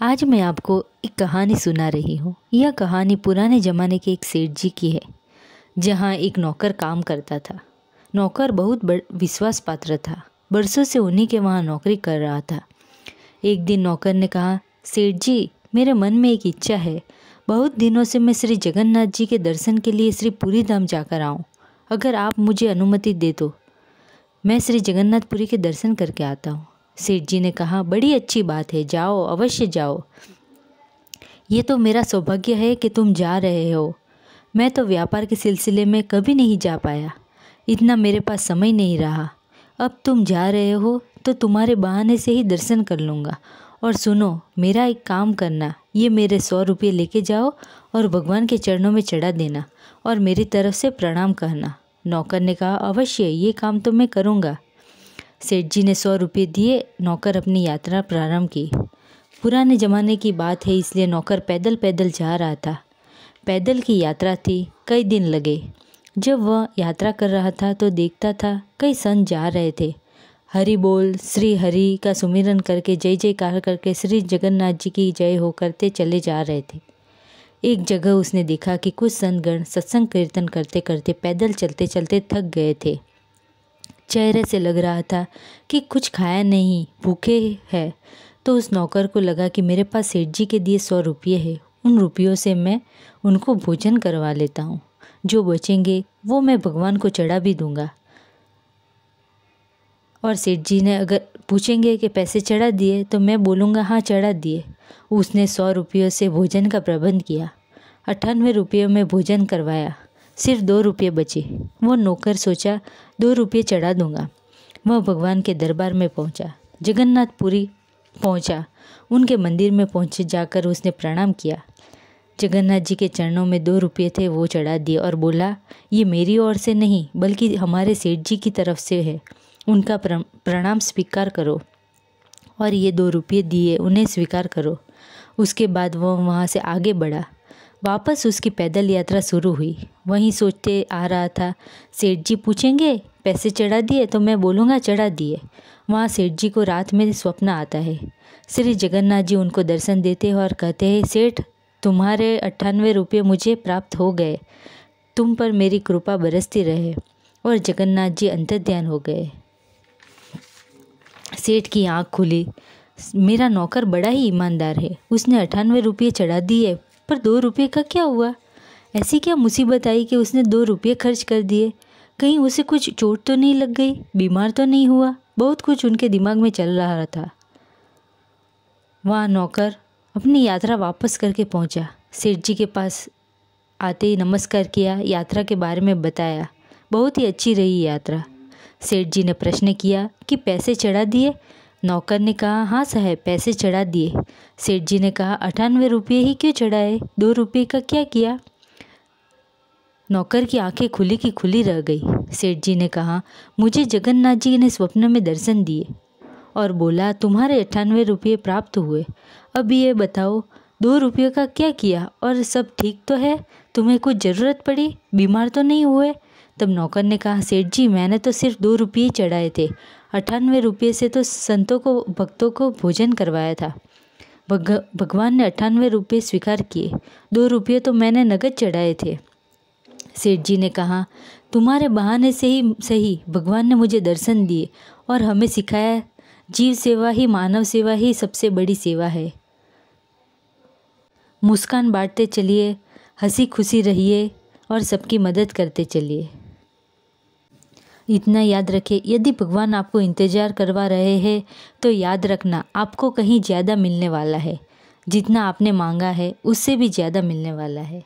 आज मैं आपको एक कहानी सुना रही हूँ। यह कहानी पुराने ज़माने के एक सेठ जी की है, जहाँ एक नौकर काम करता था। नौकर बहुत विश्वास पात्र था। बरसों से उन्हीं के वहाँ नौकरी कर रहा था। एक दिन नौकर ने कहा, सेठ जी, मेरे मन में एक इच्छा है। बहुत दिनों से मैं श्री जगन्नाथ जी के दर्शन के लिए श्री पुरी धाम जाकर आऊँ। अगर आप मुझे अनुमति दे तो मैं श्री जगन्नाथपुरी के दर्शन करके आता हूँ। सेठ जी ने कहा, बड़ी अच्छी बात है, जाओ, अवश्य जाओ। ये तो मेरा सौभाग्य है कि तुम जा रहे हो। मैं तो व्यापार के सिलसिले में कभी नहीं जा पाया, इतना मेरे पास समय नहीं रहा। अब तुम जा रहे हो तो तुम्हारे बहाने से ही दर्शन कर लूँगा। और सुनो, मेरा एक काम करना, ये मेरे 100 रुपये लेके जाओ और भगवान के चरणों में चढ़ा देना और मेरी तरफ से प्रणाम कहना। नौकर ने कहा, अवश्य, ये काम तो मैं करूँगा। सेठ जी ने 100 रुपये दिए। नौकर अपनी यात्रा प्रारंभ की। पुराने ज़माने की बात है, इसलिए नौकर पैदल पैदल जा रहा था। पैदल की यात्रा थी, कई दिन लगे। जब वह यात्रा कर रहा था तो देखता था कई संत जा रहे थे। हरि बोल, श्री हरि का सुमिरन करके, जय जयकार करके श्री जगन्नाथ जी की जय हो करते चले जा रहे थे। एक जगह उसने देखा कि कुछ संतगण सत्संग कीर्तन करते करते पैदल चलते चलते थक गए थे। चेहरे से लग रहा था कि कुछ खाया नहीं, भूखे है। तो उस नौकर को लगा कि मेरे पास सेठ जी के दिए 100 रुपये है, उन रुपयों से मैं उनको भोजन करवा लेता हूँ। जो बचेंगे वो मैं भगवान को चढ़ा भी दूंगा। और सेठ जी ने अगर पूछेंगे कि पैसे चढ़ा दिए तो मैं बोलूँगा हाँ, चढ़ा दिए। उसने 100 रुपयों से भोजन का प्रबंध किया। 98 रुपयों में भोजन करवाया। सिर्फ 2 रुपये बचे। वो नौकर सोचा, 2 रुपये चढ़ा दूंगा। वह भगवान के दरबार में पहुंचा, जगन्नाथपुरी पहुंचा। उनके मंदिर में पहुंचे जाकर उसने प्रणाम किया। जगन्नाथ जी के चरणों में 2 रुपये थे, वो चढ़ा दिए और बोला, ये मेरी ओर से नहीं बल्कि हमारे सेठ जी की तरफ से है, उनका प्रणाम स्वीकार करो। और ये 2 रुपये दिए, उन्हें स्वीकार करो। उसके बाद वह वहाँ से आगे बढ़ा। वापस उसकी पैदल यात्रा शुरू हुई। वहीं सोचते आ रहा था, सेठ जी पूछेंगे पैसे चढ़ा दिए तो मैं बोलूँगा चढ़ा दिए। वहाँ सेठ जी को रात में स्वप्न आता है। श्री जगन्नाथ जी उनको दर्शन देते हैं और कहते हैं, सेठ, तुम्हारे 98 रुपये मुझे प्राप्त हो गए, तुम पर मेरी कृपा बरसती रहे। और जगन्नाथ जी अंतर्ध्यान हो गए। सेठ की आँख खुली। मेरा नौकर बड़ा ही ईमानदार है, उसने 98 रुपये चढ़ा दिए, पर 2 रुपये का क्या हुआ? ऐसी क्या मुसीबत आई कि उसने 2 रुपये खर्च कर दिए? कहीं उसे कुछ चोट तो नहीं लग गई, बीमार तो नहीं हुआ? बहुत कुछ उनके दिमाग में चल रहा था। वहाँ नौकर अपनी यात्रा वापस करके पहुँचा। सेठ जी के पास आते ही नमस्कार किया, यात्रा के बारे में बताया। बहुत ही अच्छी रही यात्रा। सेठ जी ने प्रश्न किया कि पैसे चढ़ा दिए? नौकर ने कहा, हाँ साहब, पैसे चढ़ा दिए। सेठ जी ने कहा, 98 रुपये ही क्यों चढ़ाए, 2 रुपये का क्या किया? नौकर की आंखें खुली की खुली रह गई। सेठ जी ने कहा, मुझे जगन्नाथ जी ने स्वप्न में दर्शन दिए और बोला, तुम्हारे 98 रुपये प्राप्त हुए। अब ये बताओ, 2 रुपये का क्या किया? और सब ठीक तो है? तुम्हें कुछ ज़रूरत पड़ी? बीमार तो नहीं हुए? तब नौकर ने कहा, सेठ जी, मैंने तो सिर्फ 2 रुपये चढ़ाए थे। 98 रुपये से तो संतों को, भक्तों को भोजन करवाया था। भगवान ने 98 रुपये स्वीकार किए, 2 रुपये तो मैंने नगद चढ़ाए थे। सेठ जी ने कहा, तुम्हारे बहाने से ही सही भगवान ने मुझे दर्शन दिए और हमें सिखाया, जीव सेवा ही, मानव सेवा ही सबसे बड़ी सेवा है। मुस्कान बांटते चलिए, हंसी खुशी रहिए और सबकी मदद करते चलिए। इतना याद रखें, यदि भगवान आपको इंतज़ार करवा रहे हैं तो याद रखना, आपको कहीं ज़्यादा मिलने वाला है। जितना आपने मांगा है उससे भी ज़्यादा मिलने वाला है।